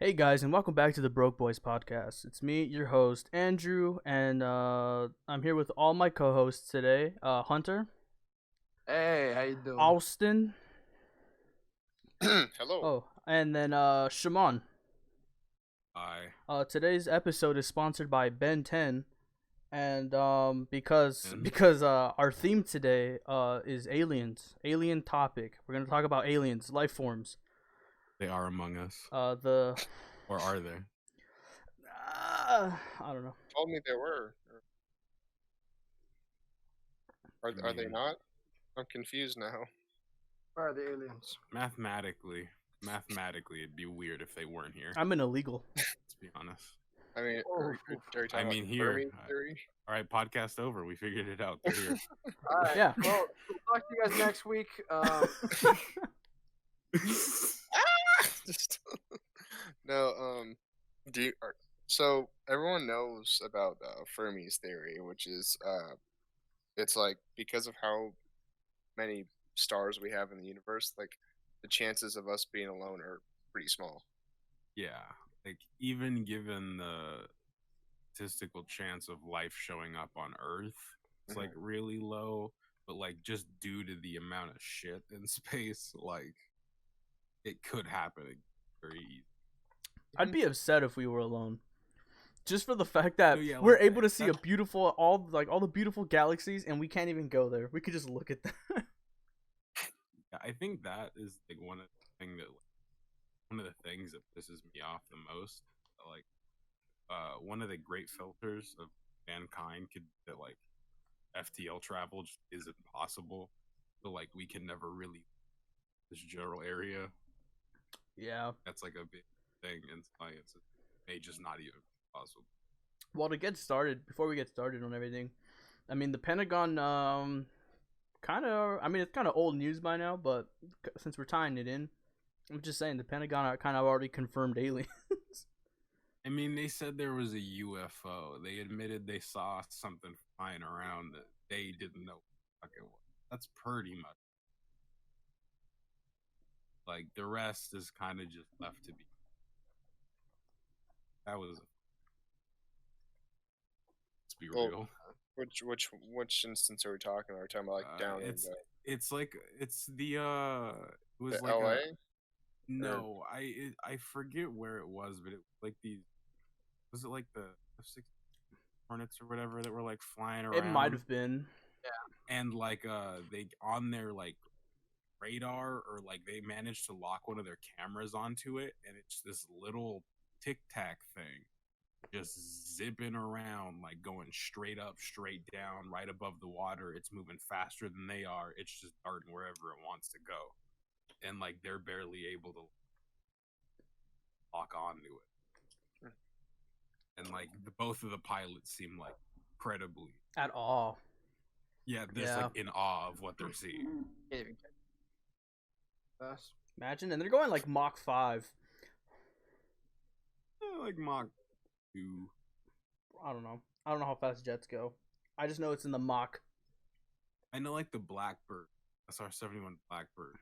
Hey guys, and welcome back to the Broke Boys podcast. It's me, your host Andrew, and I'm here with all my co-hosts today. Hunter, Hey, how you doing? Austin, Hello. and then Shimon. I Today's episode is sponsored by Ben 10, and because Ben? because our theme today is aliens, alien topic. We're gonna talk about aliens, life forms. they are among us, The or are they? I don't know. Told me they were. Are they mean- not? I'm confused now. Where are the aliens? Mathematically, it'd be weird if they weren't here. I'm an illegal. Let's be honest. I mean, Oh, are you talking mean, about here, Fermi theory? All right, podcast over. We figured it out. They're here. All right. Yeah. Well, we'll talk to you guys next week. Just- no. So everyone knows about Fermi's theory, which is it's like because of how many stars we have in the universe, like the chances of us being alone are pretty small. Yeah, like even given the statistical chance of life showing up on Earth, it's like really low. But like just due to the amount of shit in space, like it could happen very easy. I'd be upset if we were alone. Just for the fact that Oh, yeah, we're like able that. to see a beautiful all the beautiful galaxies and we can't even go there. We could just look at them. Yeah, I think that is like one of the things that pisses me off the most. Like, one of the great filters of mankind could that like FTL travel just isn't possible. So like we can never really this general area. Yeah. That's like a big thing in science. It may just not even be possible. Well, to get started, before we get started on everything, I mean the Pentagon it's kind of old news by now, but since we're tying it in, I'm just saying the Pentagon kind of already confirmed aliens. I mean, they said there was a UFO. They admitted they saw something flying around that they didn't know what the fuck it was. That's pretty much. Like the rest is kind of just left to be. That was. Let's be Well, real. Which instance are we talking? Are we talking about like down in It's like it's the it was the like LA? no, I forget where it was, but it was like these. Was it like the F-6 Hornets or whatever that were like flying around? It might have been. And like they on their like radar or like they managed to lock one of their cameras onto it, and it's this little tic tac thing just zipping around, like going straight up, straight down, right above the water. It's moving faster than they are. It's just darting wherever it wants to go, and like they're barely able to lock onto it. And like both of the pilots seem like incredibly At all. yeah, they're just, like in awe of what they're seeing. Can't even catch us. Imagine, and they're going like Mach 5. Like Mach 2. I don't know. I don't know how fast jets go. I just know it's in the Mach. I know like the Blackbird, SR-71 Blackbird.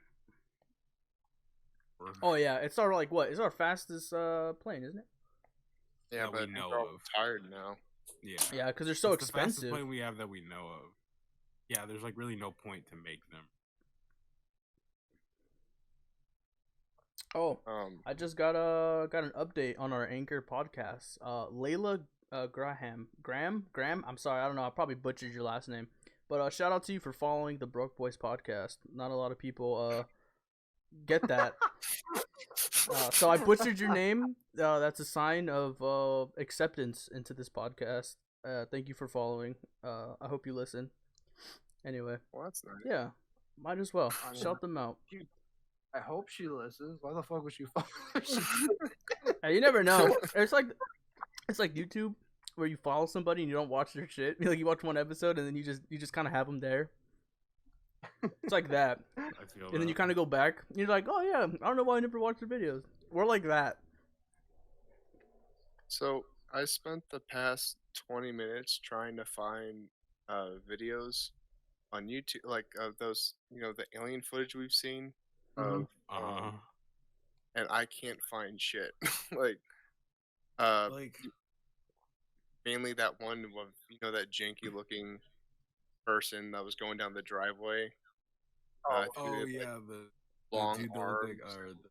Oh yeah, it's our like what? It's our fastest plane, isn't it? Yeah, that we but know we're all of. tired now. Yeah, Yeah, because they're so it's the fastest expensive. plane we have that we know of. Yeah, there's like really no point to make them. Oh, Um, I just got an update on our Anchor podcast. Layla Graham. I'm sorry, I don't know. I probably butchered your last name, but shout out to you for following the Broke Boys podcast. Not a lot of people get that. So I butchered your name. That's a sign of acceptance into this podcast. Thank you for following. I hope you listen. Anyway, well, that's nice. yeah, might as well I mean- shout them out. I hope she listens. Why the fuck would she follow? Hey, you never know. It's like YouTube where you follow somebody and you don't watch their shit. Like you watch one episode and then you just kind of have them there. It's like that, I feel and then you kind of go back. And you're like, oh yeah, I don't know why I never watched their videos. We're like that. So I spent the past 20 minutes trying to find videos on YouTube, like of those, the alien footage we've seen of Uh, and I can't find shit. like, uh, Like, mainly that one of that janky looking person that was going down the driveway. I think oh they had, yeah, the long dude that looked like, arms. or the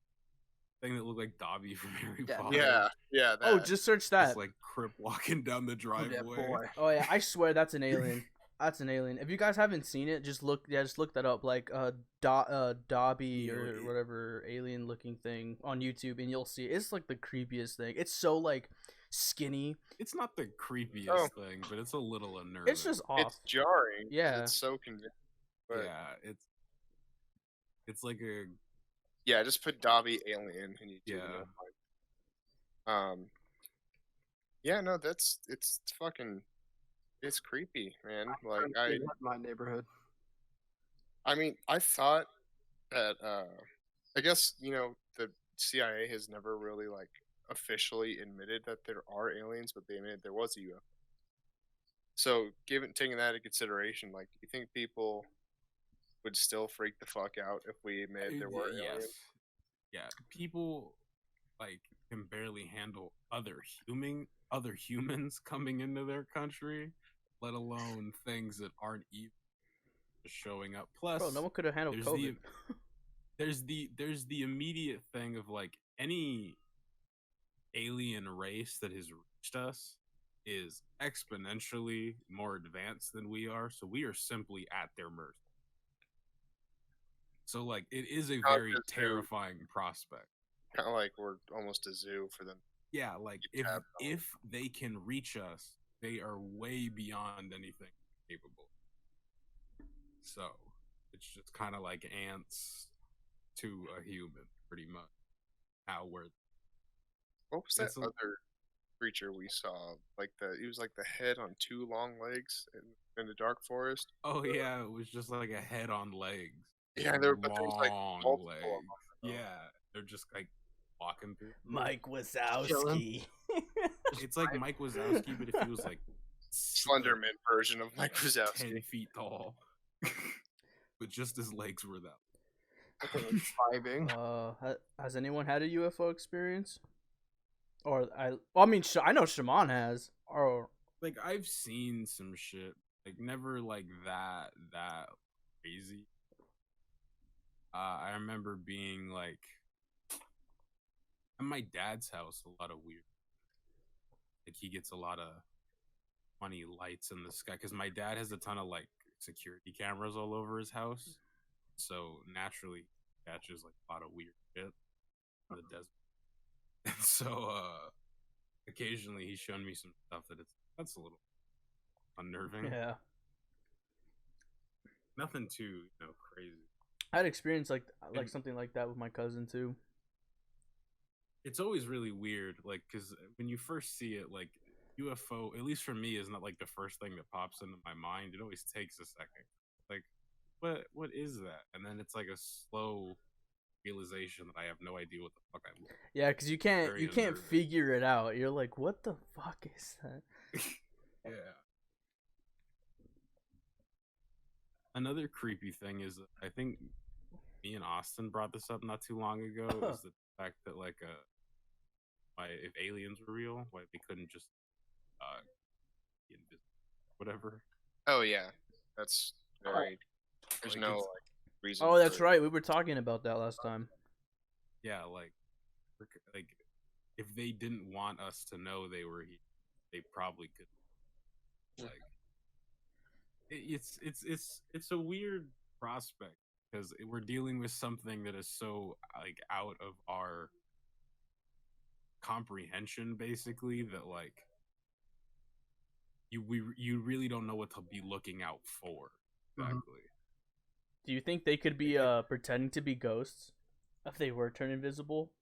thing that looked like Dobby from Harry Yeah. Potter. Yeah, Oh, that. just search Just that. like crip walking down the Oh, driveway. that boy. Oh yeah, I swear that's an alien. That's an alien. If you guys haven't seen it, just look that up, like Dobby Yeah, or whatever alien looking thing on YouTube, and you'll see it's like the creepiest thing. It's so like skinny. It's not the creepiest Oh. thing, but it's a little unnerving. It's just off. It's jarring. 'cause Yeah. It's so convincing. But yeah, it's like a yeah, just put Dobby alien and you Yeah. and you'll find. Yeah, no, it's fucking, it's creepy, man. Like Haven't seen that in my neighborhood. I mean, I thought that I guess, the CIA has never really like officially admitted that there are aliens, but they admitted there was a UFO. So, taking that into consideration, like, do you think people would still freak the fuck out if we admitted there were aliens? Yeah, people like can barely handle other humans coming into their country, let alone things that aren't even just showing up. Plus, Bro, no one could have handled there's COVID. there's the immediate thing of like any alien race that has reached us is exponentially more advanced than we are, so we are simply at their mercy. So like it is a Not very just who- terrifying prospect. Kind of like we're almost a zoo for them. Yeah, like Get tabbed on. if they can reach us, they are way beyond anything capable. So it's just kind of like ants to a human, pretty much. How we're What was that It's a- other creature we saw? Like it was like the head on two long legs in the dark forest. oh yeah, it was just like a head on legs. Yeah, but there was like Long multiple legs. of them. Yeah, they're just like walking through. Mike Wazowski. It's like Mike Wazowski, but if he was like Slenderman version of Mike 10 Wazowski. feet tall, but just his legs were that. Vibing. Has anyone had a UFO experience? Or I mean, I know Shaman has. Or Like I've seen some shit, like never like that crazy. I remember being like at my dad's house, a lot of weird. Like he gets a lot of funny lights in the sky because my dad has a ton of like security cameras all over his house, so naturally he catches like a lot of weird shit in the desert. And so occasionally he's shown me some stuff that's a little unnerving. yeah, Nothing too crazy. I had experience like And- something like that with my cousin too. It's always really weird, like because when you first see it, like UFO, at least for me, is not like the first thing that pops into my mind. It always takes a second. Like, what is that? And then it's like a slow realization that I have no idea what the fuck I'm looking Yeah, because you can't Very can't unnerving. figure it out. You're like, what the fuck is that? Yeah. Another creepy thing is I think me and Austin brought this up not too long ago is the fact that like why if aliens were real, why they couldn't just be invisible, whatever. Oh yeah, that's very. There's Like, no it's- like reason. Oh, that's for- right. We were talking about that last time. Yeah, like if they didn't want us to know they were here, they probably could. Like it's a weird prospect because we're dealing with something that is so like out of our comprehension, basically, that like you really don't know what to be looking out for exactly. Do you think they could be pretending to be ghosts if they were turned invisible?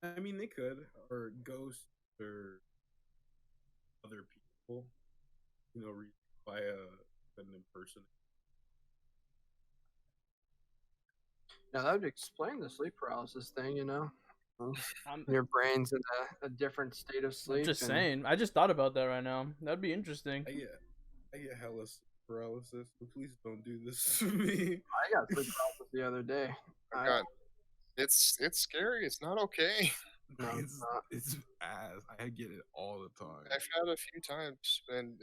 I mean, they could, or ghosts, or other people, by an impersonator. Now that would explain the sleep paralysis thing. I'm Your brain's in a different state of sleep. just and- saying. I just thought about that right now. That'd be interesting. I get hella paralysis, but please don't do this to me. I got sleep paralysis the other day. I got It's scary. It's not okay. No, it's it's not. it's ass. I get it all the time. I've had a few times, and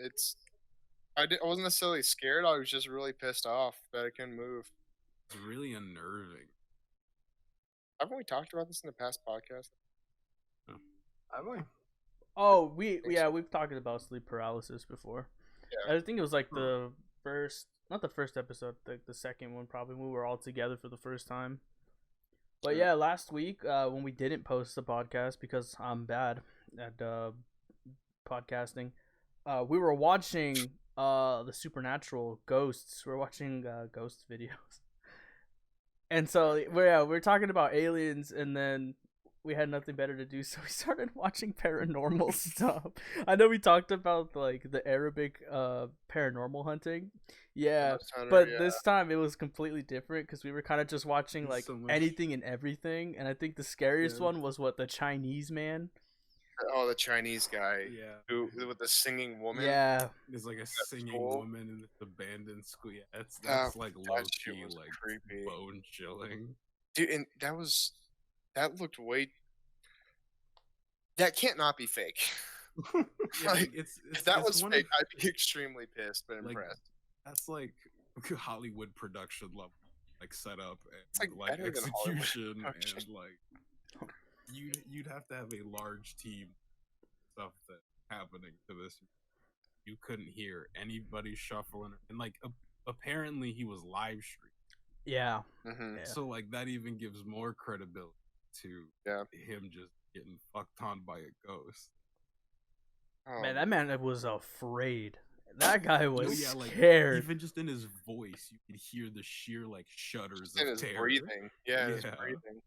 I wasn't necessarily scared. I was just really pissed off that I couldn't move. It's really unnerving. Haven't we talked about this in the past podcast? Have we? Oh, think yeah, so. we've talked about sleep paralysis before. Yeah. I think it was like the first, not the first episode, the second one probably. When we were all together for the first time. But Yeah. yeah, last week when we didn't post the podcast because I'm bad at podcasting, we were watching the Supernatural Ghosts. We're watching ghost videos, and so we're talking about aliens, and then we had nothing better to do, so we started watching paranormal stuff. I know we talked about like the Arabic paranormal hunting. Yeah, Ghost Hunter, but yeah. this time it was completely different because we were kind of just watching There's like so much- anything and everything, and I think the scariest Yeah. one was the Chinese man. Oh, the Chinese guy Yeah. who with the singing woman. Yeah, There's like a singing school. woman in this abandoned school. Yeah, that's Oh, like that low shit key, was like creepy. bone chilling. Dude, and that looked way. That can't not be fake. Yeah, Like, it's If that it's was one fake, of, I'd be extremely pissed but Like, impressed. that's like Hollywood production level, like setup It's, and like, better than Hollywood execution, production. and like you'd have to have a large team stuff that happening to this. You couldn't hear anybody shuffling, and like apparently he was live streaming. yeah, Mm-hmm. yeah. So like that even gives more credibility to Yeah. him just getting fucked on by a ghost. Oh, Man, that man was afraid. That guy was Yeah, like scared. even just in his voice, you could hear the sheer like shudders in of his terror. breathing. Yeah, in his Yeah. breathing.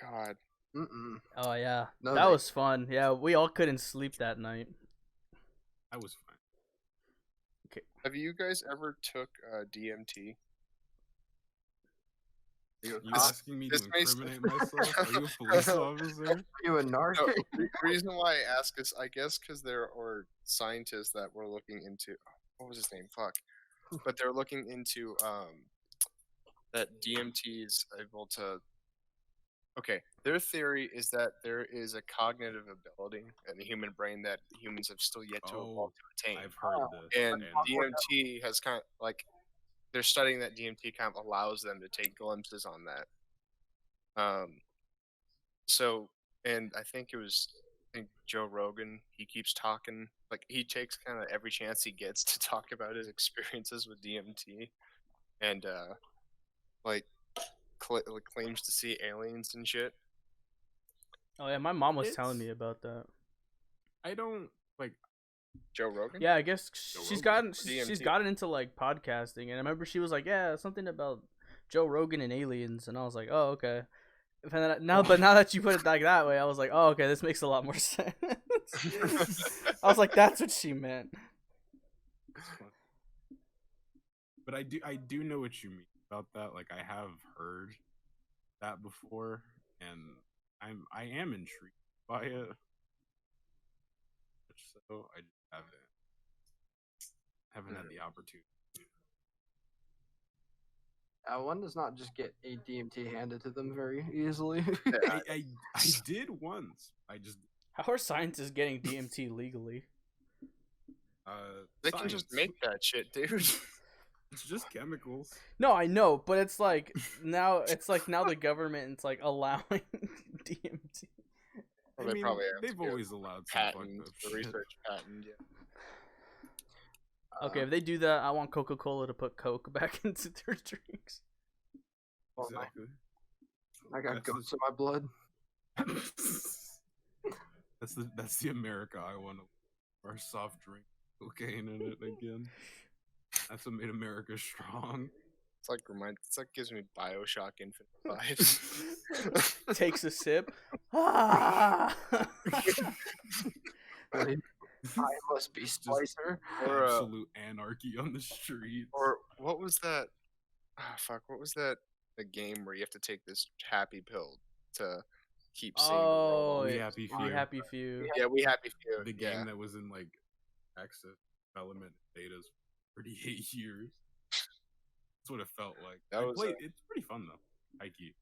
God. Mm-mm. Oh yeah, No, that they- was fun. Yeah, we all couldn't sleep that night. I was fine. Have you guys ever took DMT? You This- asking me this to may incriminate myself? Are you a police officer? You a narc? No, the reason why I ask is, I guess, because there are scientists that were looking into. What was his name? Fuck. But they're looking into that DMT is able to. Okay, their theory is that there is a cognitive ability in the human brain that humans have still yet to evolve to attain. I've heard this. And DMT has kind of like they're studying that DMT kind of allows them to take glimpses on that. So, and I think Joe Rogan, he keeps talking, like he takes kind of every chance he gets to talk about his experiences with DMT, and like claims to see aliens and shit. Oh yeah, my mom was telling It's- me about that. I don't like. Joe Rogan. Yeah, I guess Joe she's Rogan. she's DMT. gotten into like podcasting, and I remember she was like, "Yeah, something about Joe Rogan and aliens," and I was like, "Oh, okay." And then now that you put it like that way, I was like, "Oh, okay, this makes a lot more sense." I was like, "That's what she meant." It's fun. But I do know what you mean about that. Like I have heard that before, and I am intrigued by it. So I just haven't had the opportunity. One does not just get a DMT handed to them very easily. I did once. I just How are scientists getting DMT legally? They can just science. make that shit, dude. It's just chemicals. No, I know, but it's like now the government is like allowing DMT. Well, I they mean, probably have to they've get always allowed some fucked patent, up the shit. research patent. Yeah. Okay, if they do that, I want Coca-Cola to put Coke back into their drinks. Well, Exactly. I got That's goats in my blood. That's the America I want. Our soft drink, cocaine in it again. That's what made America strong. It's like gives me BioShock Infinite vibes. Takes a sip. Ah! I must be Splicer. Or Absolute anarchy on the streets. or what was that? Ah, fuck. What was that? The game where you have to take this happy pill to keep seeing the Oh, world. We yeah. Happy Be Few. happy few. Yeah, we happy few. The game Yeah. that was in like access development betas for 38 years. That's what it felt like. That was, It's pretty fun though. Hikey.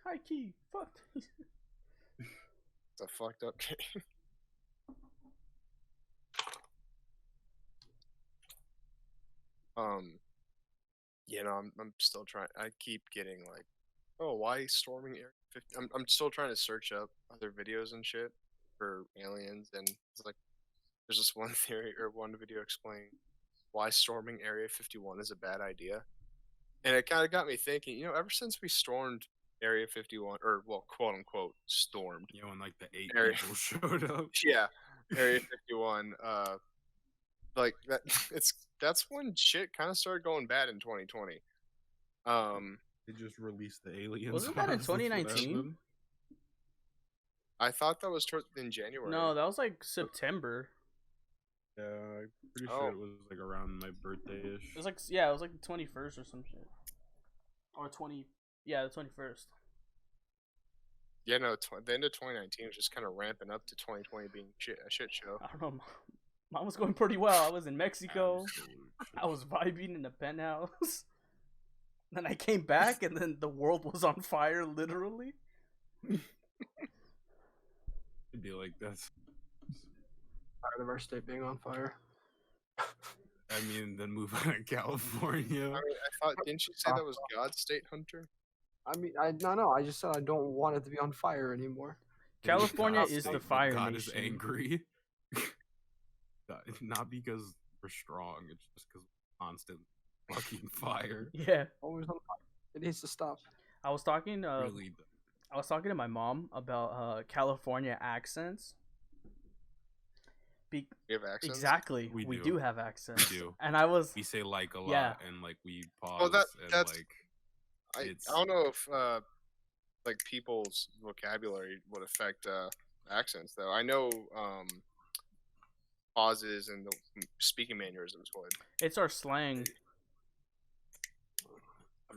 High key, fucked. It's a fucked up game. You know, I'm still trying. I keep getting like, oh, why storming Area 50? I'm still trying to search up other videos and shit for aliens, and it's like there's this one theory or one video explaining why storming Area 51 is a bad idea, and it kind of got me thinking. You know, ever since we stormed Area 51, or well, quote unquote, stormed. You know, when like the 8 Area- people showed up. Yeah, Area 51. Like that. That's when shit kind of started going bad in 2020. They just released the aliens. Wasn't that in That's what 2019? happened. I thought that was in January. No, that was like September. Yeah, I'm pretty Oh. sure it was like around my birthday-ish. It was like it was like the 21st or some shit. Or 20. Yeah, the 21st. Yeah, no, the end of 2019 was just kind of ramping up to 2020 being a shit show. I don't know. Mine was going pretty well. I was in Mexico. Absolute I was vibing in the penthouse. Then I came back, and then the world was on fire, literally. It'd be like that's. Tired of our state being on fire. I mean, then move on to California. I mean, I thought, didn't you say that was God's state, Hunter? I mean, no. I just said I don't want it to be on fire anymore. California God is the state, fire God nation. is angry. Not because we're strong. It's just because we're constant fucking fire. Yeah, Always on fire. It needs to stop. I was talking. Really, I was talking to my mom about California accents. We have accents? Exactly, We we do. do have accents. We do. And I was we say like a lot, Yeah. and like we pause, Well, and that's- like I it's- don't know if like people's vocabulary would affect accents though. I know pauses and the speaking mannerisms would. it's our slang.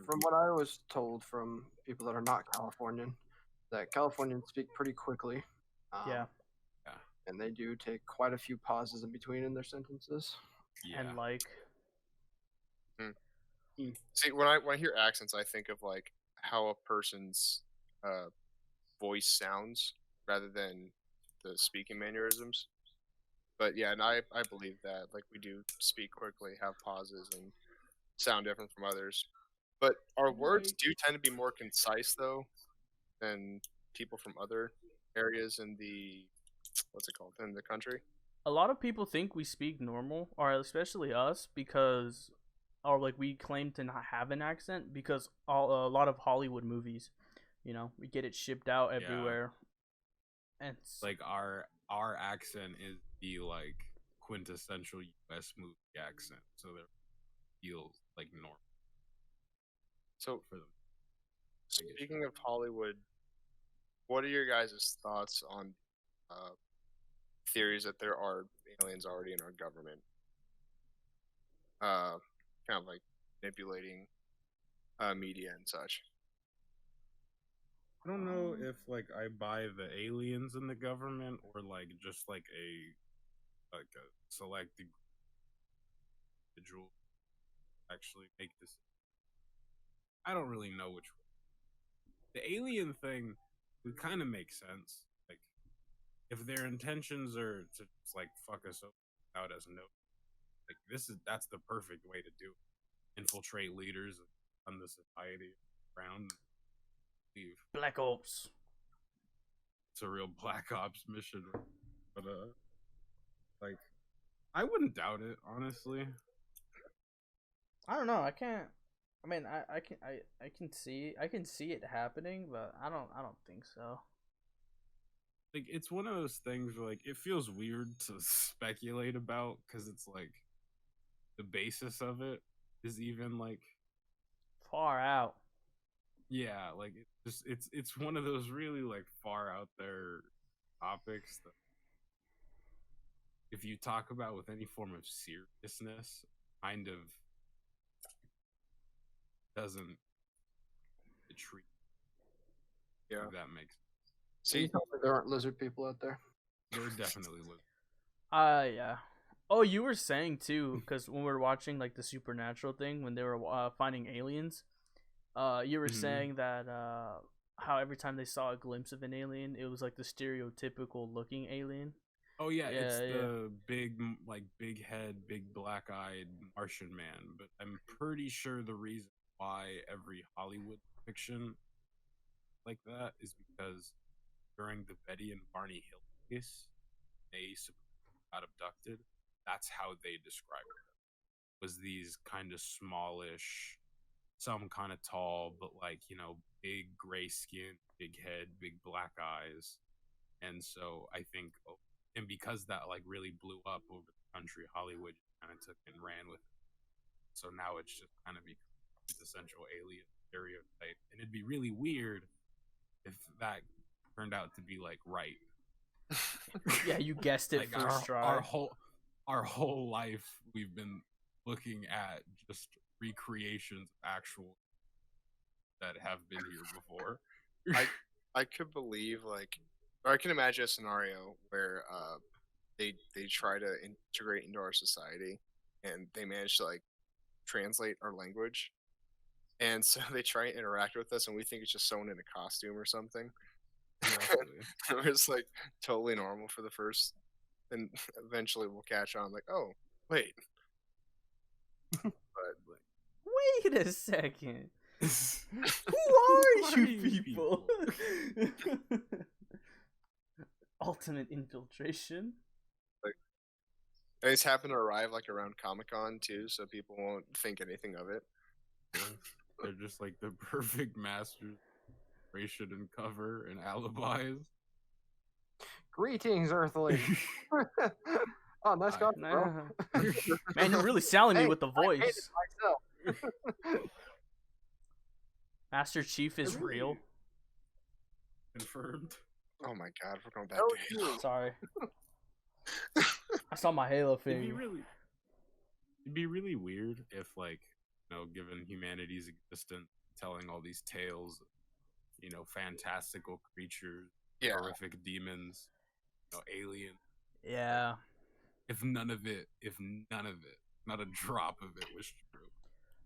From what I was told from people that are not Californian, that Californians speak pretty quickly. Yeah, And they do take quite a few pauses in between in their sentences. yeah. and like See, when I hear accents, I think of like how a person's voice sounds rather than the speaking mannerisms. But yeah, and I believe that like we do speak quickly, have pauses, and sound different from others. But our words Like- do tend to be more concise though than people from other areas in the in the country. a lot of people think we speak normal, or especially us, because, or like we claim to not have an accent because a lot of Hollywood movies, you know, we get it shipped out Yeah. everywhere, and Like our accent is the like quintessential U.S. movie accent, so that feels like normal So for them. I guess. speaking of Hollywood, what are your guys' thoughts on theories that there are aliens already in our government? Kind of like manipulating media and such. I don't know if like I buy the aliens in the government or like just like a select individual actually make this. I don't really know which one. The alien thing would kind of make sense. Like if their intentions are to just like fuck us out as no, like that's the perfect way to do it. Infiltrate leaders on the society around. Leave. Black Ops. It's a real Black Ops mission, but like I wouldn't doubt it, honestly. I don't know. I can't. I mean, I can see it happening, but I don't think so. Like it's one of those things where like it feels weird to speculate about because it's like the basis of it is even like Far out. yeah, like it's one of those really like far out there topics that if you talk about with any form of seriousness, kind of doesn't treat. Yeah. If that makes So you See, tell me there aren't lizard people out there? they're definitely live. Yeah. Oh, you were saying too, because when we were watching like the Supernatural thing, when they were finding aliens, you were Mhm. saying that how every time they saw a glimpse of an alien, it was like the stereotypical looking alien. Oh yeah, it's Yeah, yeah. the big, like big head, big black-eyed Martian man. But I'm pretty sure the reason why every Hollywood fiction like that is because during the Betty and Barney Hill case, they got abducted. That's how they described it. Was these kind of smallish, some kind of tall, but like big gray skin, big head, big black eyes, and so I think, and because that like really blew up over the country, Hollywood kind of took and ran with it. So now it's just kind of become the essential alien stereotype, and it'd be really weird if that turned out to be like right. Yeah, you guessed it Like first try. our whole life we've been looking at just recreations of actual that have been here before. I could believe or I can imagine a scenario where they try to integrate into our society and they manage to like translate our language, and so they try and interact with us and we think it's just someone in a costume or something. It's like totally normal for the first, and eventually we'll catch on like, oh wait. But Wait a second. Who are you people? Ultimate infiltration. and these happen to arrive like around Comic-Con too, so people won't think anything of it. They're just like the perfect masters of creation and cover and alibis. Greetings, Earthling. Oh, nice coffee, bro. Man, you're really selling me Hey, with the I made it voice. myself. Master Chief is real. Confirmed. Oh my god, we're going back No, to Halo. you. Sorry. I saw my Halo thing. It'd be really weird if, like, given humanity's existence, telling all these tales of, fantastical creatures, Yeah. horrific demons, aliens. Yeah. If none of it, not a drop of it was true.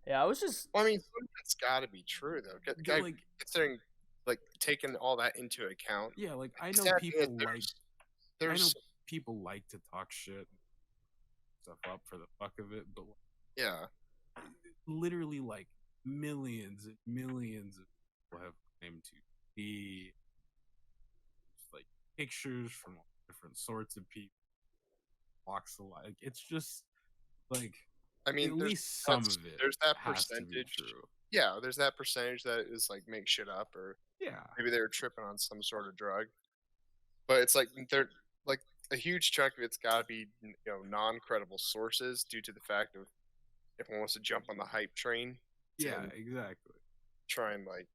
Yeah, I was just. Well, I mean, some of it's got to be true though. Yeah, like, Considering, like, taking all that into account. yeah, like I know Exactly, people there's people like to talk shit, stuff up for the fuck of it, but yeah. literally like millions and millions of people have claimed to be like pictures from all different sorts of people, walks of life. It's just like, I mean, at there's, least some of it there's that has to be percentage. true. Yeah, there's that percentage that is like make shit up, or Yeah, maybe they were tripping on some sort of drug. But it's like they're like a huge chunk of it's got to be non-credible sources due to the fact of everyone wants to jump on the hype train. yeah, and exactly. try and like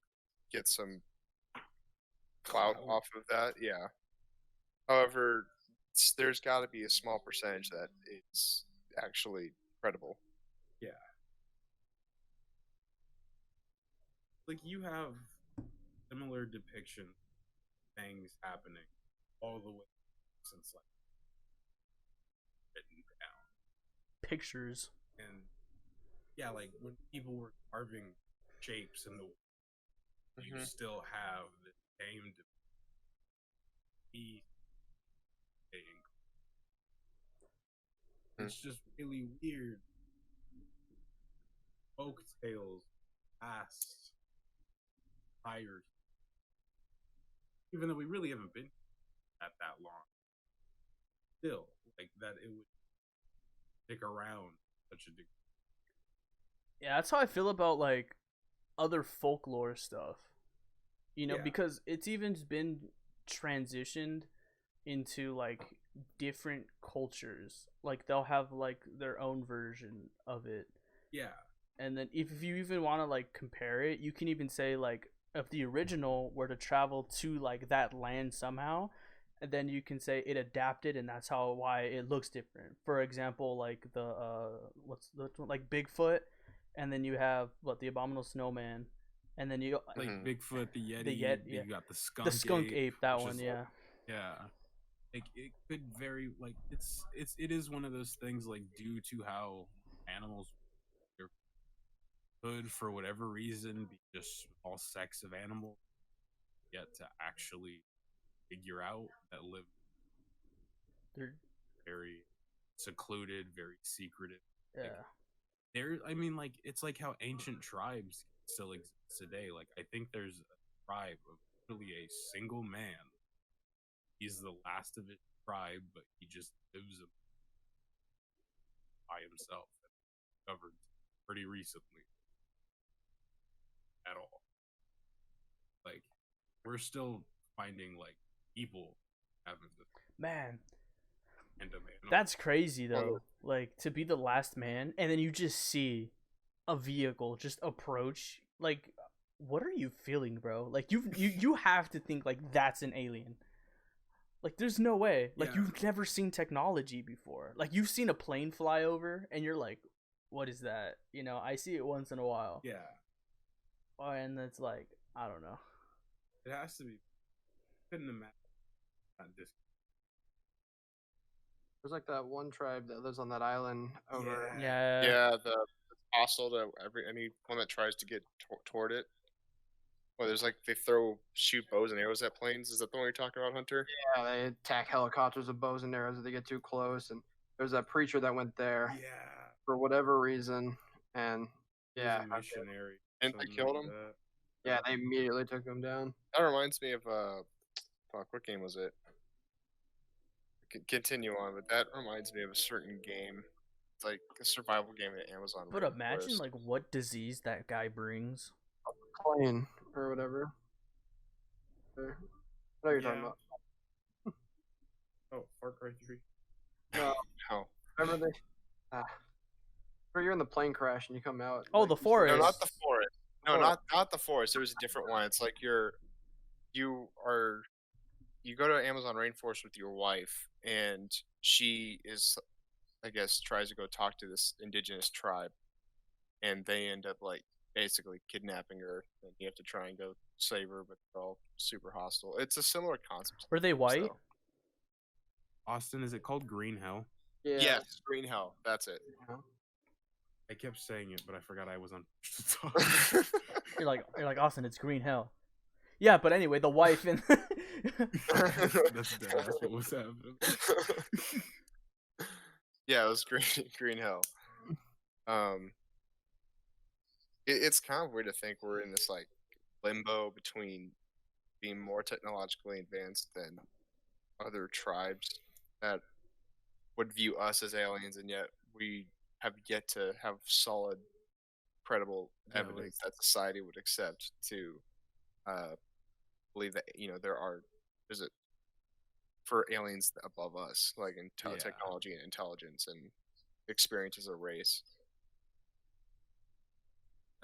get some clout off of that. Yeah. However, there's got to be a small percentage that is actually credible. Yeah. Like, you have similar depiction things happening all the way since like written down. Pictures. And yeah, like when people were carving shapes in the you Mhm. still have the same be it's just really weird. Folk tales past prior, even though we really haven't been at that long, still like that it would stick around such a degree. Yeah, that's how I feel about like other folklore stuff. Yeah. Because it's even been transitioned into like different cultures. Like they'll have like their own version of it. Yeah. And then if you even want to like compare it, you can even say like if the original were to travel to like that land somehow, and then you can say it adapted and that's why it looks different. For example, like the like Bigfoot, and then you have the abominable snowman, and then you Like Bigfoot, the Yeti, yeah. you got the skunk ape, that which one, is, yeah. Yeah. Like it could vary, like it is one of those things, like due to how animals could for whatever reason be just all sex of animals. yet to actually figure out that live They're, very secluded, very secretive. yeah. I mean, like, it's like how ancient tribes still exist today. Like, I think there's a tribe of literally a single man. He's the last of his tribe, but he just lives by himself. Discovered pretty recently at all. Like, we're still finding, like, people having the Man, end of that's crazy though. Like to be the last man, and then you just see a vehicle just approach. Like, what are you feeling, bro? Like you have to think like that's an alien. Like, there's no way. Like, Yeah. you've never seen technology before. Like, you've seen a plane fly over, and you're like, what is that? You know, I see it once in a while. Yeah, Oh, and it's like, I don't know. it has to be. Couldn't imagine that There's like that one tribe that lives on that island over. Yeah. Yeah, it's hostile to anyone that tries to get toward it. Well, there's like they shoot bows and arrows at planes. Is that the one you're talking about, Hunter? Yeah, they attack helicopters with bows and arrows if they get too close. And there's that preacher that went there Yeah, for whatever reason, and he was yeah, a missionary. Didn't they something kill like him? that. yeah, they immediately took him down. That reminds me of fuck, what game was it? Continue on, but that reminds me of a certain game. It's like a survival game at Amazon. But imagine, Rainforest. like, what disease that guy brings. Plane or whatever. There. I know what you're talking Yeah. about. Oh, Far Cry 3. No, How? remember they? Where you're in the plane crash and you come out. Oh, like, the you see- forest. No, not the forest. No, Oh. not the forest. There was a different one. It's like you go to Amazon rainforest with your wife, and she is, I guess, tries to go talk to this indigenous tribe, and they end up like basically kidnapping her, and you have to try and go save her, but they're all super hostile. It's a similar concept. Were they white? So. Austin, is it called Green Hell? Yeah. Yes, Green Hell. That's it. I kept saying it, but I forgot I was on to talk. You're like, Austin, it's green hell. Yeah, but anyway, the wife and That's what was happening. Yeah, it was Green Hell. It's kind of weird to think we're in this like limbo between being more technologically advanced than other tribes that would view us as aliens, and yet we have yet to have solid, credible Yeah, evidence that society would accept to believe that there's a for aliens above us, like in Yeah. technology and intelligence and experience as a race.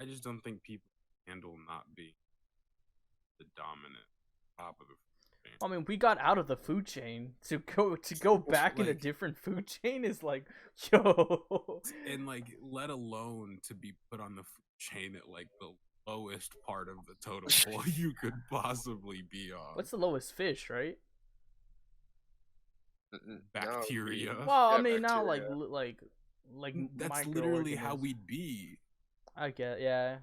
I just don't think people handle not being the dominant top of the food chain. I mean, we got out of the food chain to go back in a like- different food chain is like, yo. And like, let alone to be put on the food chain at like the lowest part of the totem pole you could possibly be on. What's the lowest fish, right? No, Bacteria. Well, I Yeah, mean, now like bacteria. like That's literally how microorganisms. we'd be. I get, yeah.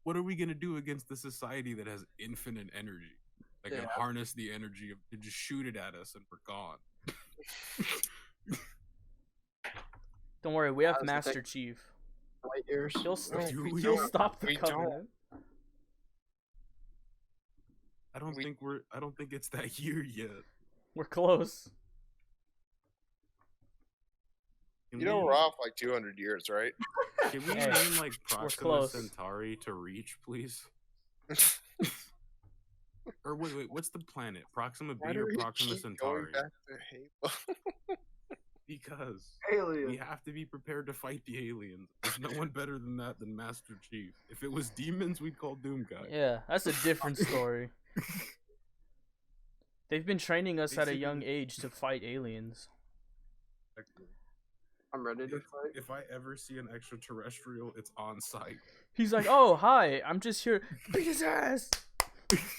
What are we gonna do against the society that has infinite energy? That can Yeah. harness the energy of to just shoot it at us and we're gone. Don't worry, we have How's the Master tech- Chief. Light years. He'll Do we? he'll stop the We don't. covenant. I don't We- think it's that year yet. We're close. Can You know we- we're off like 200 years, right? Can we Hey, name like Proxima close. Centauri to reach, please? Or wait, what's the planet? Proxima Why B do or we Proxima keep going Centauri? back to Halo? Because Alien. we have to be prepared to fight the aliens. There's no one better than that than Master Chief. If it was demons, we'd call Doom Guy. Yeah, that's a different story. They've been training us at a young Basically- age to fight aliens. I'm ready to If, fight. if I ever see an extraterrestrial, it's on site. He's like, "Oh, hi, I'm just here." Beat his ass.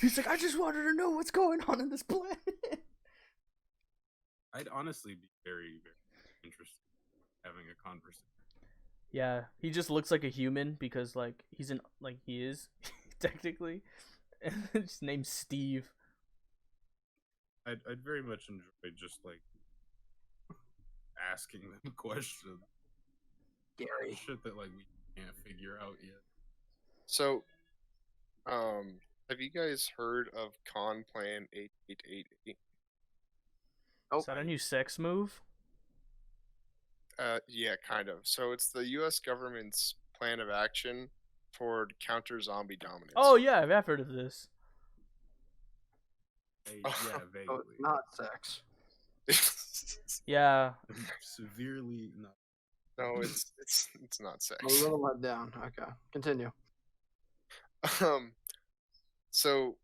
He's like, "I just wanted to know what's going on in this planet." I'd honestly be very, very interested in having a conversation. Yeah, he just looks like a human because like he is technically, Just named Steve. I'd very much enjoy just like asking them questions. Gary. Shit that like we can't figure out yet. So, have you guys heard of Con Plan 8888? Is that a new sex move? Yeah, kind of. So it's the U.S. government's plan of action toward counter zombie dominance. Oh yeah, I've heard of this. Yeah, So vaguely. it's not sex. Yeah. Severely not. No, it's not A sex. little let down. Okay, continue. So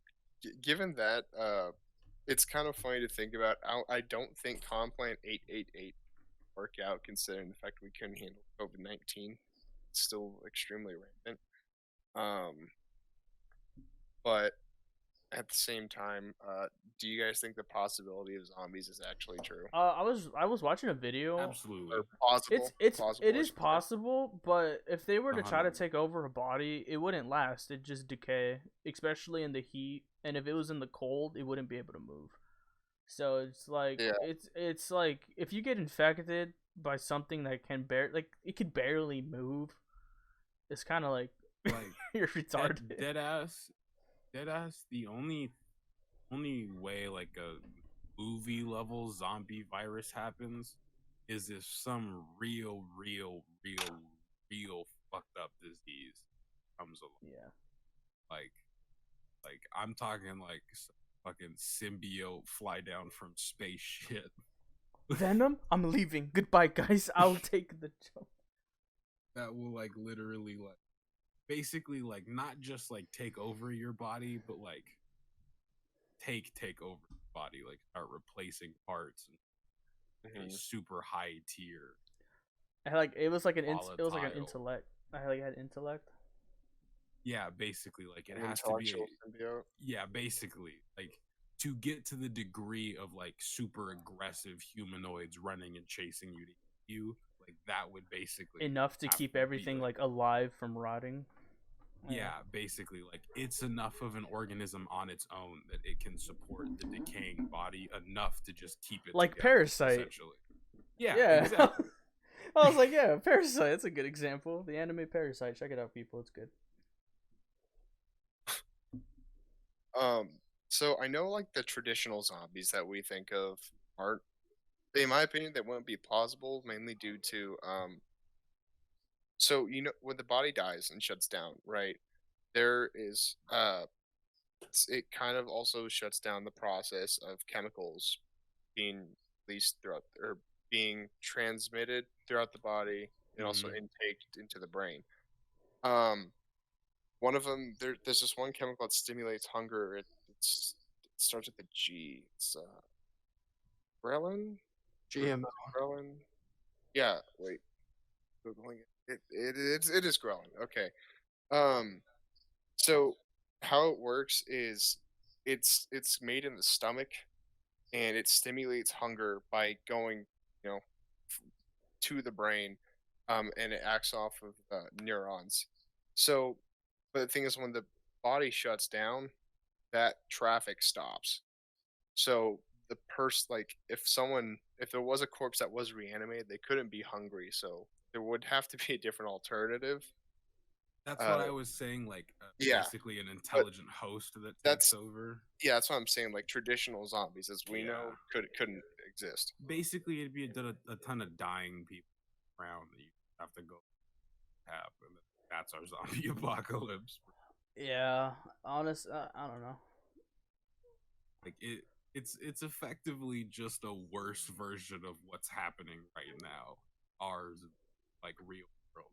given that, it's kind of funny to think about. I don't think Con Plan 888 work out considering the fact we couldn't handle COVID-19. It's still extremely rampant. But at the same time, do you guys think the possibility of zombies is actually true? I was watching a video. Absolutely. Or plausible? It Plausible, is I should say. possible, but if they were to try to 100. take over a body, it wouldn't last. It'd just decay, especially in the heat. And if it was in the cold, it wouldn't be able to move. So it's like Yeah. it's like if you get infected by something that can it could barely move, it's kind of like Like you're retarded. dead ass. The only way like a movie level zombie virus happens is if some real fucked up disease comes along. Yeah. Like I'm talking like some fucking symbiote fly down from space shit. Venom, I'm leaving. Goodbye, guys. I'll take the jump. That will like literally like basically like not just like take over your body, but like take over your body, like start replacing parts and a Mhm. super high tier. It was like an Volatile. intellect. I had intellect. Yeah, basically like it An has to be intellectual symbiote. yeah, basically like to get to the degree of like super aggressive humanoids running and chasing you to eat you, like that would basically Enough to have keep be, everything like alive from rotting. yeah, basically like it's enough of an organism on its own that it can support the decaying body enough to just keep it Like together, Parasite. essentially. Yeah, Yeah. exactly. I was like, yeah, Parasite. That's a good example. The anime Parasite. Check it out, people. It's good. So I know like the traditional zombies that we think of aren't, in my opinion, they wouldn't be plausible, mainly due to so you know when the body dies and shuts down, right? There is it kind of also shuts down the process of chemicals being released throughout or being transmitted throughout the body and also intaked into the brain. One of them there's this one chemical that stimulates hunger. It starts with a G. It's ghrelin. GMO. Ghrelin. Yeah. Wait. Googling it. It is ghrelin. Okay. So how it works is it's made in the stomach, and it stimulates hunger by going, you know, to the brain, and it acts off of neurons. So, but the thing is, when the body shuts down, that traffic stops. So the person, like, if there was a corpse that was reanimated, they couldn't be hungry. So there would have to be a different alternative. That's what I was saying, like yeah, basically an intelligent host that that's- takes over. Yeah, that's what I'm saying. Like traditional zombies, as we know, couldn't exist. Basically, it'd be a ton of dying people around that you have to go have, and that's our zombie apocalypse. Yeah. Honest. I don't know. Like it's effectively just a worse version of what's happening right now. Ours, like real world,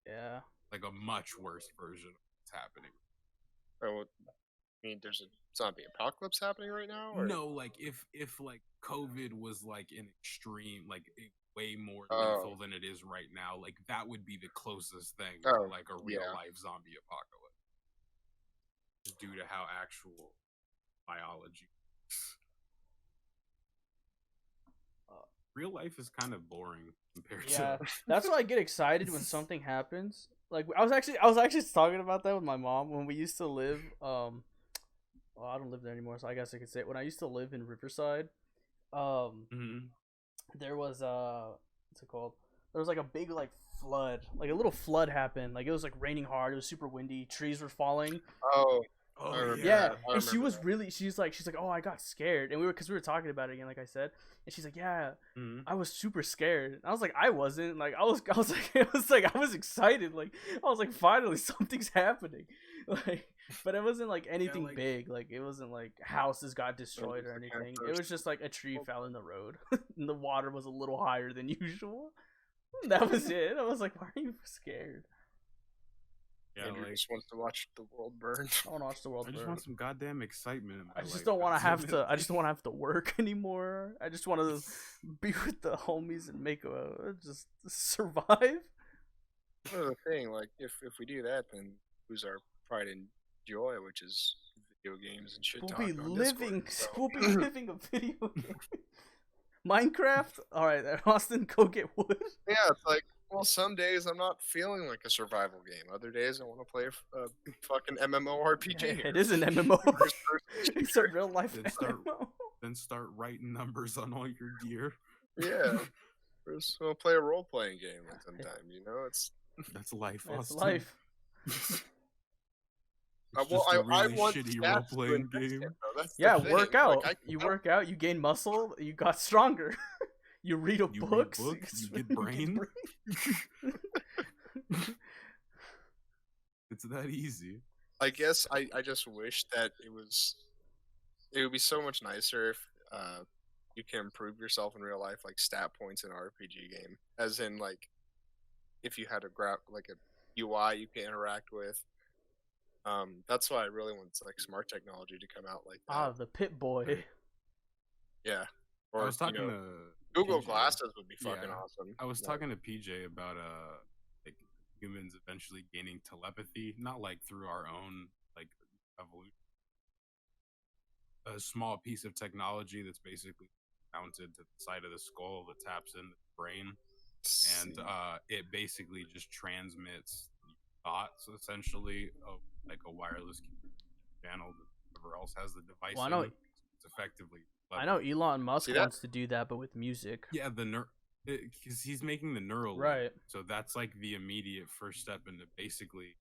Yeah. like a much worse version of what's happening. So, I mean, there's a zombie apocalypse happening right now. Or? No, like if like COVID was like an extreme, like way more Oh. lethal than it is right now, like that would be the closest thing Oh, to like a real yeah. life zombie apocalypse, just due to how actual biology. Real life is kind of boring compared Yeah. to. That's why I get excited when something happens. Like I was actually talking about that with my mom when we used to live well, I don't live there anymore, so I guess I could say it. When I used to live in Riverside, Hmm. there was what's it called? There was like a big like flood, like a little flood happened. Like it was like raining hard. It was super windy. Trees were falling. Oh, Oh I remember Yeah, that. I and she remember was that. really. She's like, oh, I got scared, and because we were talking about it again, like I said, and she's like, yeah, Hmm. I was super scared. I was like, I wasn't. Like I was like, it was like I was excited. Like I was like, finally something's happening. Like, but it wasn't like anything like- big. Like it wasn't like houses got destroyed just or the kind of anything. It was first- just like a tree fell in the road, and the water was a little higher than usual. That was it. I was like, why are you scared? Yeah, Andrew like just wants to watch the world burn. I want to watch the world I just burn. want some goddamn excitement. In my I just life, don't want to goddamn have it. to. I just don't want to have to work anymore. I just want to be with the homies and make just survive. Well, the thing, like, if we do that, then lose our pride and joy, which is video games and shit. We'll talk be on living. Discord, so- We'll be living a video game. Minecraft. All right, Austin, go get wood. Yeah, it's like, well, some days I'm not feeling like a survival game. Other days I want to play a fucking MMORPG. It is an MMO. First person It's a real life Then start- MMO. Then start writing numbers on all your gear. Yeah. I just want to play a role playing game sometime, you know? It's That's life. It's Austin. life. It's well, just a I really want shitty stats to role-playing invest in, game. though. That's the Yeah, thing. work out. Like, You work out. You gain muscle. You got stronger. You read You read books. books, you get brain. It's that easy. I guess I just wish that it would be so much nicer if you can improve yourself in real life, like stat points in an RPG game, as in like if you had like a UI you can interact with. That's why I really want like smart technology to come out like that. Ah, the Pit Boy. Yeah, I or was talking you know, to Google PJ. Glasses would be fucking Yeah. awesome. I was Like, talking to PJ about like humans eventually gaining telepathy, not like through our own like evolution. A small piece of technology that's basically mounted to the side of the skull that taps into the brain, and it basically just transmits thoughts essentially of like a wireless channel that whoever else has the device. Well, I know- in. It's effectively. I know Elon Musk See that? wants to do that, but with music. Yeah, because he's making the neural link. Right. So that's like the immediate first step into basically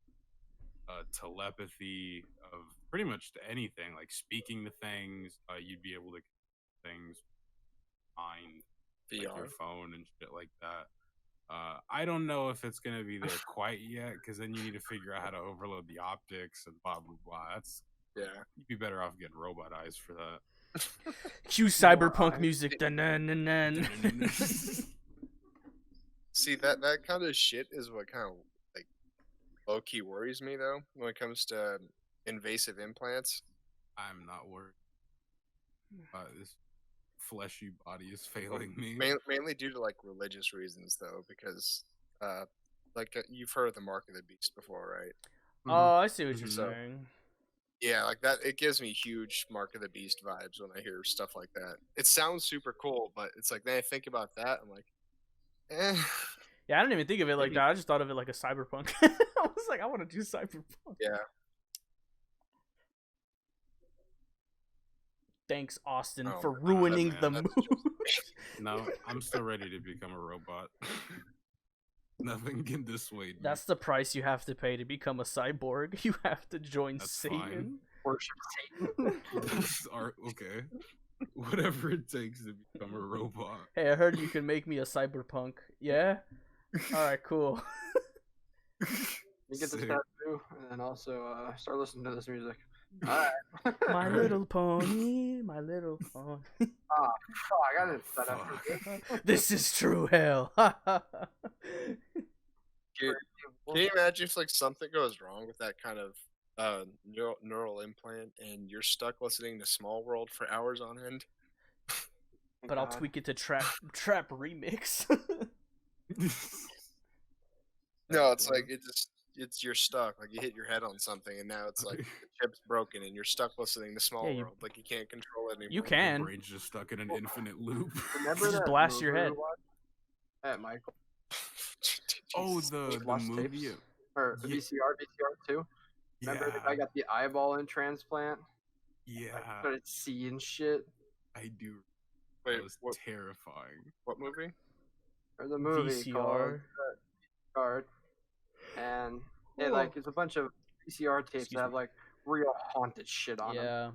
telepathy of pretty much to anything, like speaking to things. You'd be able to things mind like your VR. phone and shit like that. I don't know if it's gonna be there quite yet, because then you need to figure out how to overload the optics and blah blah blah. That's Yeah. you'd be better off getting robot eyes for that. Cue cyberpunk eyes. music. Dun-dun-dun-dun. See that kind of shit is what kind of like low key worries me though when it comes to invasive implants. I'm not worried. This fleshy body is failing me. Mainly due to like religious reasons though, because you've heard of the mark of the beast before, right? Oh, I see what you're So- saying. Yeah, like that. It gives me huge mark of the beast vibes when I hear stuff like that. It sounds super cool, but it's like then I think about that, I'm like, eh. Yeah, I didn't even think of it like Maybe- that. I just thought of it like a cyberpunk. I was like, I want to do cyberpunk. Yeah. Thanks, Austin, Oh for my God, ruining man, the that's mood. No, I'm still ready to become a robot. Nothing can dissuade me. That's the price you have to pay to become a cyborg. You have to join That's Satan. Worship Okay. Whatever it takes to become a robot. Hey, I heard you can make me a cyberpunk. Yeah? Alright, cool. You get the Sick. tattoo, and then also start listening to this music. Alright. My little pony, my little pony. Oh, I got it set up for this. This is true hell. Can you imagine if like something goes wrong with that kind of neural implant and you're stuck listening to Small World for hours on end? But I'll God. tweak it to trap remix. No, it's like you're stuck. Like you hit your head on something and now it's like the chip's broken and you're stuck listening to Small Yeah, you- World. Like you can't control it anymore. You Your can. brain's just stuck in an infinite loop. Remember Just that blast your movie head. we watched? At Michael Oh, Jesus. the Lost movie. or the Yeah. VCR 2. Remember the guy got the eyeball in transplant? Yeah, started seeing shit. I do. Wait, That was terrifying. what movie? Or the movie called VCR. Guard, and it Oh. it's a bunch of VCR tapes Excuse that have me. like real haunted shit on them. Yeah.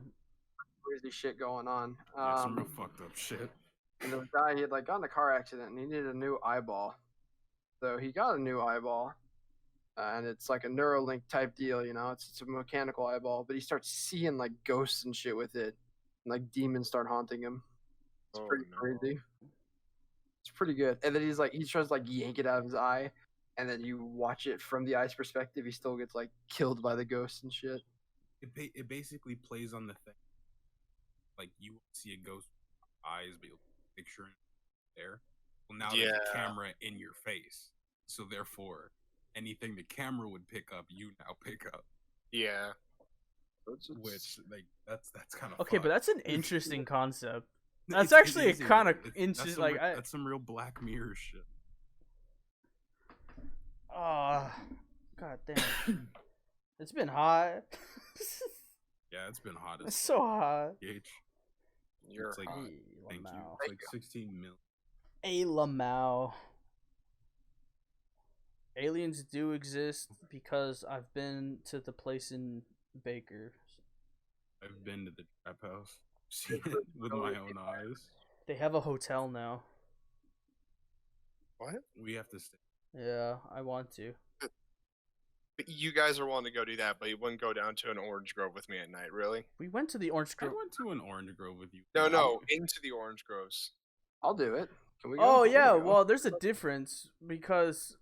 Crazy shit going on. Yeah, some real fucked up shit. And the guy, he had like gotten in a car accident and he needed a new eyeball. So he got a new eyeball. And it's like a Neuralink type deal, you know? It's a mechanical eyeball, but he starts seeing like ghosts and shit with it. And like demons start haunting him. It's Oh, pretty no. crazy. It's pretty good. And then he tries to like yank it out of his eye. And then you watch it from the eye's perspective, he still gets like killed by the ghosts and shit. It basically plays on the thing. Like you won't see a ghost with eyes, but you'll picture it there. Well, now there's a Yeah. camera in your face, so therefore, anything the camera would pick up, you now pick up. Yeah. Which like that's kind of Okay, but that's an interesting concept. No, That's actually a kinda like, that's some real Black Mirror shit. Oh, god damn. It's been hot. Yeah, it's been hot It's as so hot. PH. You're It's like hot. thank you. Lamau. It's like 16 mil. A Lamau. Aliens do exist because I've been to the place in Baker. I've been to the trap house, seen it with my own eyes. They have a hotel now. What? We have to stay. Yeah, I want to. But you guys are wanting to go do that, but you wouldn't go down to an orange grove with me at night, really? We went to the Orange I Grove. went to an orange grove with you. No, into the orange groves. I'll do it. Can we go? Oh I yeah, wanna go. well there's a difference because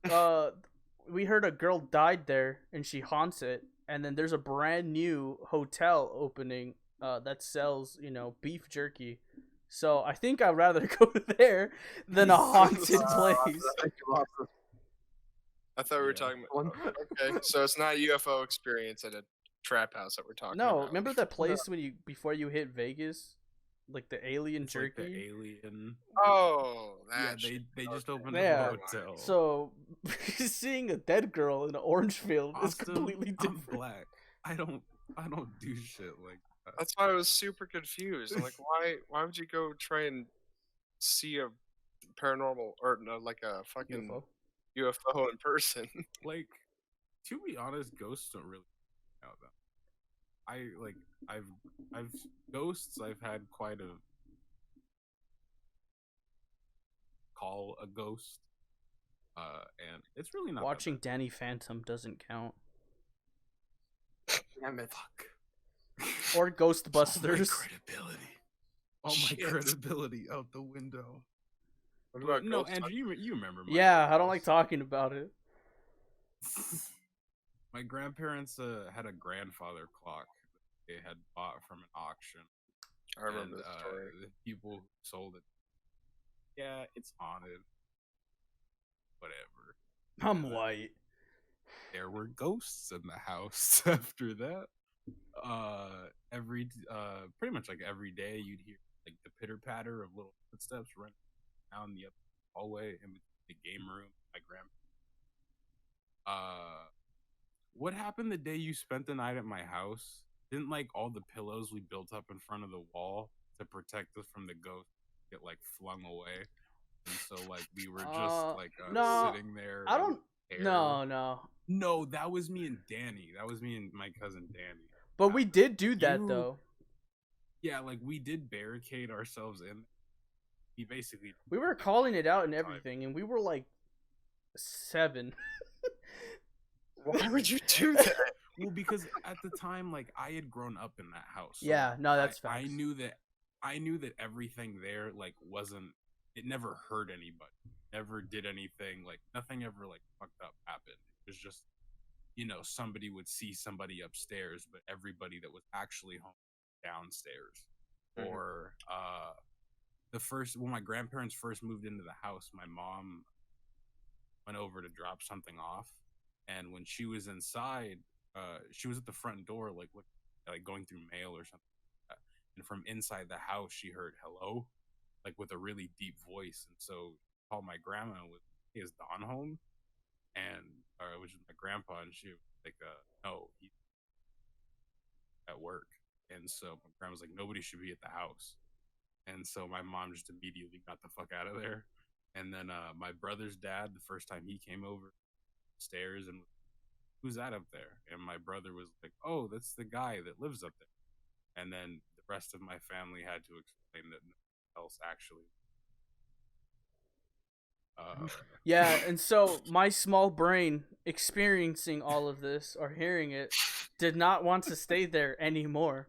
we heard a girl died there and she haunts it, and then there's a brand new hotel opening that sells, beef jerky. So I think I'd rather go there than a haunted place. I thought we were Yeah. talking One- about. Okay, so it's not a UFO experience at a trap house that we're talking No, about. remember that place before you hit Vegas, like the alien It's like jerky? the alien. Oh, Yeah, that shit. they just Okay. opened Yeah. up a hotel. So seeing a dead girl in an orange field is Austin, completely I'm different. black. I don't do shit like that. That's why I was super confused. I'm like, why would you go try and see a paranormal or no, like a fucking UFO. UFO in person? Like, to be honest, ghosts don't really out that. I've ghosts. I've had quite a call a ghost, and it's really not that Watching Danny Phantom doesn't count. Damn it. bad. Or All my Ghostbusters. credibility. All my Shit. credibility out the window. What about No, Ghost Andrew, you remember? my Yeah, I don't like ghosts. talking about it. My grandparents had a grandfather clock that they had bought from an auction. I remember and, the story. The people who sold it. Yeah, it's haunted. Whatever. I'm white. There were ghosts in the house after that. Pretty much like every day you'd hear like the pitter patter of little footsteps running down the hallway in between the game room. My grandpa. What happened the day you spent the night at my house? Didn't like all the pillows we built up in front of the wall to protect us from the ghost get like flung away? And so like we were just like no, sitting there. I in don't. air. No. No, that was me and Danny. That was me and my cousin Danny. But we did do that You- though. Yeah, like we did barricade ourselves in. He basically We were calling it out and Time. everything, and we were like 7. Why would you do that? well because at the time like I had grown up in that house. so, Yeah, no, that's I facts. knew that everything there like wasn't. It never hurt anybody. Never did anything like nothing ever like fucked up happened. It was just somebody would see somebody upstairs, but everybody that was actually home downstairs. Mhm. Or when my grandparents first moved into the house, my mom went over to drop something off, and when she was inside, she was at the front door like going through mail or something like that. And from inside the house she heard hello, like with a really deep voice, and so she called my grandma and was, "Hey, is Don home?" And which is my grandpa, and she was like, "No, he's at work." And so my grandma was like, nobody should be at the house. And so my mom just immediately got the fuck out of there. And then my brother's dad, the first time he came over stairs and who's that up there? And my brother was like, oh, that's the guy that lives up there. And then the rest of my family had to explain that no one else actually. Yeah, and so my small brain experiencing all of this or hearing it did not want to stay there anymore.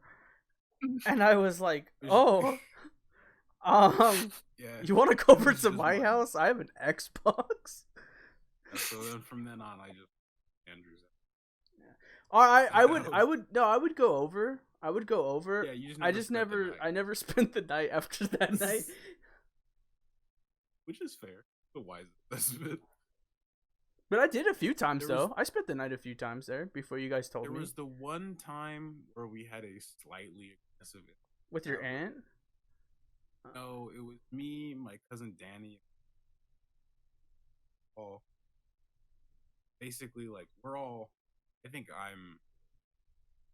And I was like, oh, yeah, you want to go over This to is my mine. house? I have an Xbox. And so then from then on, I just Andrew's. I would go over. I would go over. Yeah, you just I just spent the never, night, I never spent the night after that night. which is fair. The wise investment. But I did a few times There was- though. I spent the night a few times there before you guys told There me. was the one time where we had a slightly aggressive. With your aunt? No, it was me, my cousin Danny. Oh, basically, like we're all. I think I'm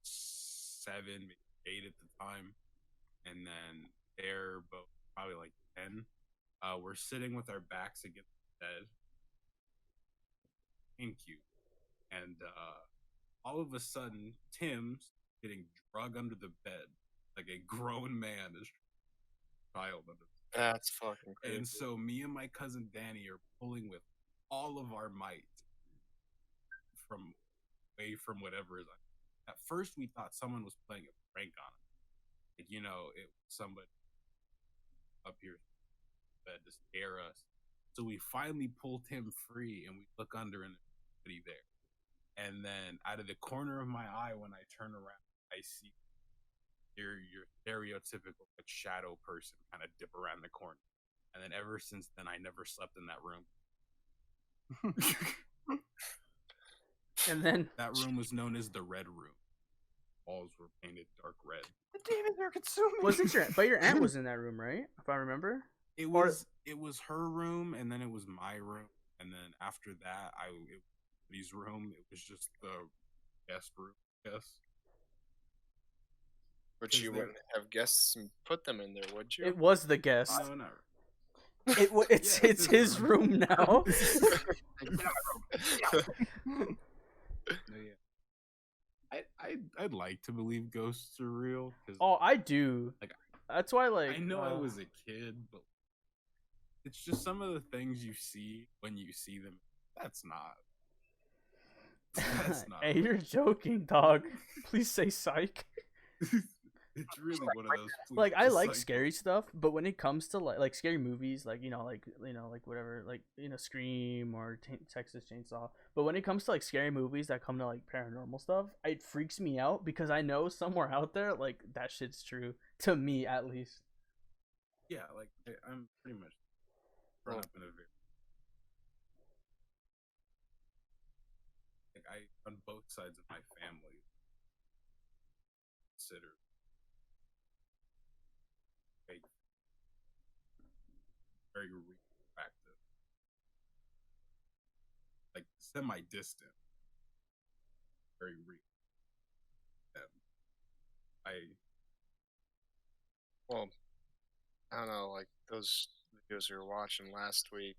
7, maybe 8 at the time, and then they're both probably like 10. We're sitting with our backs against the bed. Thank you. And all of a sudden, Tim's getting drug under the bed like a grown man is child under. That's fucking crazy. And so me and my cousin Danny are pulling with all of our might from away from whatever is. At first, we thought someone was playing a prank on us. Like, it was somebody up here bed to scare us. So we finally pull Tim free, and we look under, and there's nobody there. And then out of the corner of my eye, when I turn around, I see your stereotypical like shadow person kind of dip around the corner. And then ever since then, I never slept in that room. And then That room was known as the Red Room. Walls were painted dark red. The demons are consuming. wasn't your aunt was in that room, right? If I remember. It Or- was her room, and then it was my room, and then after that, it was Lee's room. It was just the guest room, I guess. But you Is there- wouldn't have guests and put them in there, would you? It was the guest. No, no. It's Yeah, it's his room now. No, yeah. I'd like to believe ghosts are real. 'Cause Oh, I do. Like, That's why, like, I know I was a kid, but it's just some of the things you see when you see them. That's not. That's not. Hey, you're joking, dog. Please say psych. It's really one of those. Like, I just like scary stuff, but when it comes to like scary movies, like like whatever, like Scream or Texas Chainsaw. But when it comes to like scary movies that come to like paranormal stuff, it freaks me out because I know somewhere out there like that shit's true to me at least. Yeah, like I'm pretty much brought up in a very like on both sides of my family consider like very reactive, like semi-distant, very real. Well, I don't know, like those videos we were watching last week,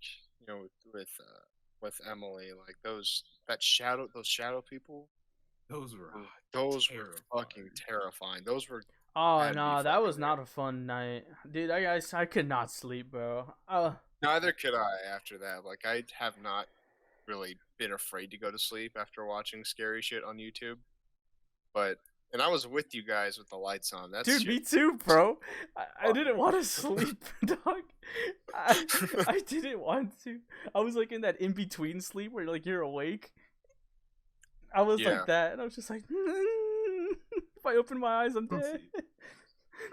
with Emily, like those shadow people, Those were those were terrifying. fucking terrifying. Those were Oh Had to be no, that was fucking not a fun night, dude. I could not sleep, bro. neither could I after that. Like I have not really been afraid to go to sleep after watching scary shit on YouTube. And I was with you guys with the lights on. That's Dude, me too, bro. I didn't want to sleep, dog. I didn't want to. I was like in that in between sleep where like you're awake. I was Yeah. like that, and I was just like, if I open my eyes, I'm dead.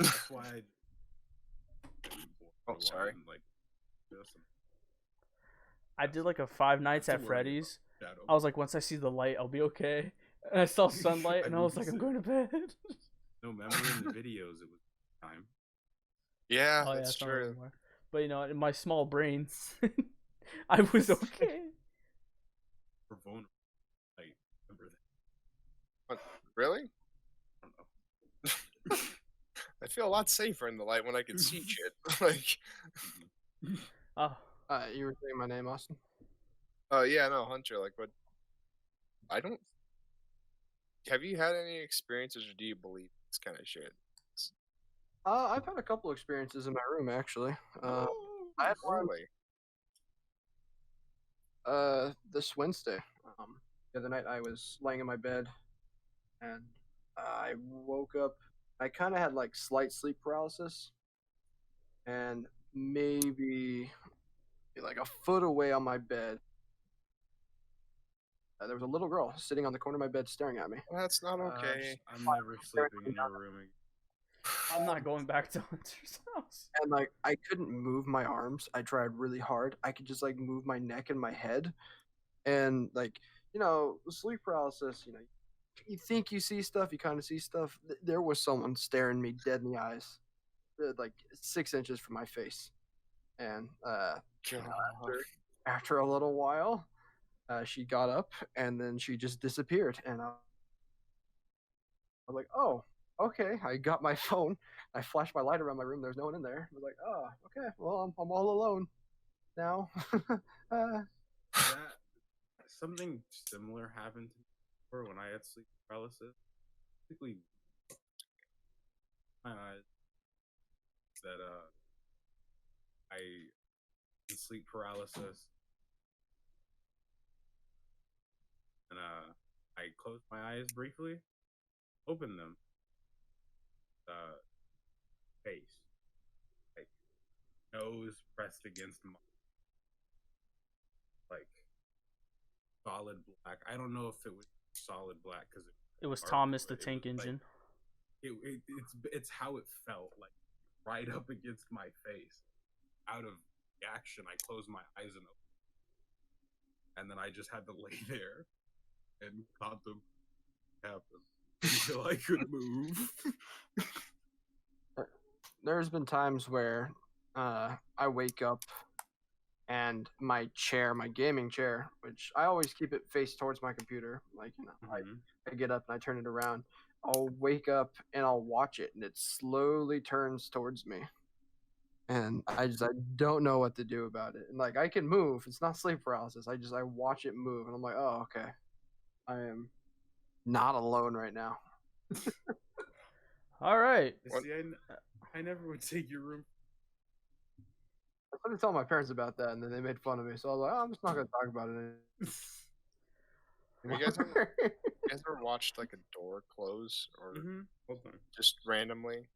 That's why Oh, sorry. Like this I did like a 5 Nights Have at to worry about Freddy's. shadow. I was like, once I see the light, I'll be okay. And I saw sunlight, and I was like, I'm going to bed. No, remember in the videos it was time. Yeah, Oh, that's it's not true. anymore. But in my small brain, I was okay. For vulnerable. I remember that. Really? I don't know. feel a lot safer in the light when I can see shit. Like, Oh, You were saying my name, Austin? yeah, no, Hunter. Like, what? I don't. Have you had any experiences, or do you believe this kind of shit? I've had a couple experiences in my room actually. I had one Really? this Wednesday. The other night I was laying in my bed, and I woke up. I kind of had like slight sleep paralysis, and maybe like a foot away on my bed, there was a little girl sitting on the corner of my bed staring at me. That's not okay. I'm never sleeping in your room again. I'm not going back to Hunter's house. And like I couldn't move my arms. I tried really hard. I could just like move my neck and my head, and like sleep paralysis. You think you see stuff, you kind of see stuff. There was someone staring me dead in the eyes, like 6 inches from my face, and after a little while, she got up and then she just disappeared, and I was like, oh. Okay, I got my phone. I flashed my light around my room. There's no one in there. I was like, oh, okay. Well, I'm all alone now. Something similar happened to me before when I had sleep paralysis. Basically, my eyes that I had sleep paralysis, and I closed my eyes briefly, opened them. Face, like nose pressed against my, like solid black. I don't know if it was solid black because It was Thomas the Tank Engine. It's how it felt, like right up against my face. Out of reaction, I closed my eyes and then I just had to lay there and contemplate what happened until I could move. There's been times where I wake up and my gaming chair, which I always keep it face towards my computer, like I get up and I turn it around. I'll wake up and I'll watch it, and it slowly turns towards me, and I don't know what to do about it. And like I can move; it's not sleep paralysis. I watch it move, and I'm like, oh, okay, I am not alone right now. All right. See, I never would take your room. I started telling my parents about that, and then they made fun of me. So I was like, oh, I'm just not going to talk about it Have you guys ever watched like a door close or just randomly?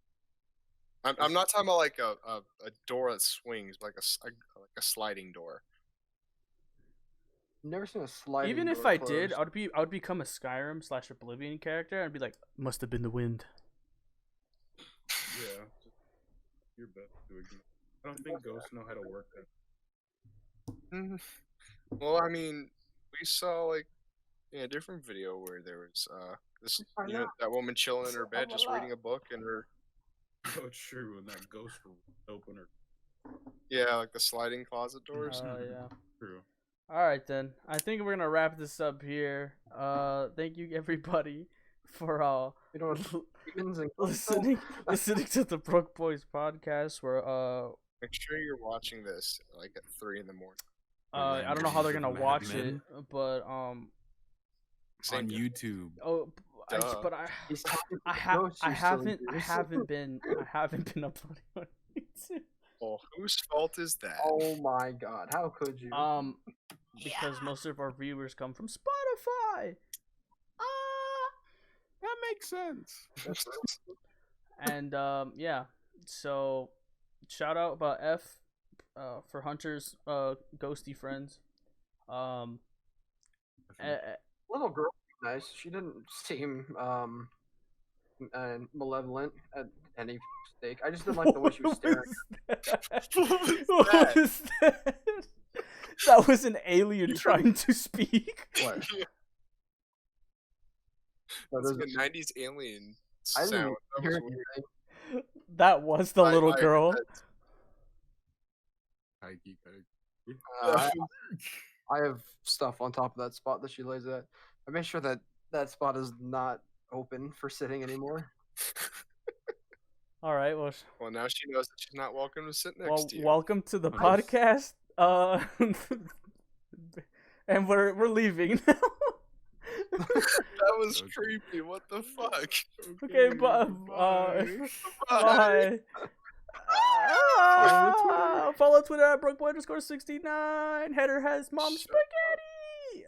I'm not talking about like a door that swings, but like a sliding door. Never seen a sliding Even if door I close. did, I would become a Skyrim / Oblivion character and be like, must have been the wind. Yeah, your best to ignore. I don't think ghosts know how to work that. Well, I mean, we saw like a different video where there was this that woman chilling in her bed just reading a book, and her Oh, true, and that ghost opener. Yeah, like the sliding closet doors. Yeah. True. All right then. I think we're gonna wrap this up here. Thank you everybody for listening to the Brook Boys podcast. Where make sure you're watching this like at 3 a.m. I don't know how they're gonna watch it, but on YouTube. Oh, I haven't been uploading on YouTube. Well, whose fault is that? Oh my god, how could you? Because most of our viewers come from Spotify. That makes sense. And yeah, so shout out about F for Hunter's ghosty friends. Little girl, nice. She didn't seem malevolent at any stake. I just didn't like the way she was staring. What was that? That was an alien trying to speak. What? That's like a 90s alien I sound. didn't hear anything. That was the little girl. I have stuff on top of that spot that she lays at. I make sure that that spot is not open for sitting anymore. All right. Well, now she knows that she's not welcome to sit next to you. Welcome to the Nice. podcast. And we're leaving now. That was Okay. creepy. What the fuck? Okay, bye. bye. Follow Twitter at BrokeBoy_69. Header has mom Shut spaghetti.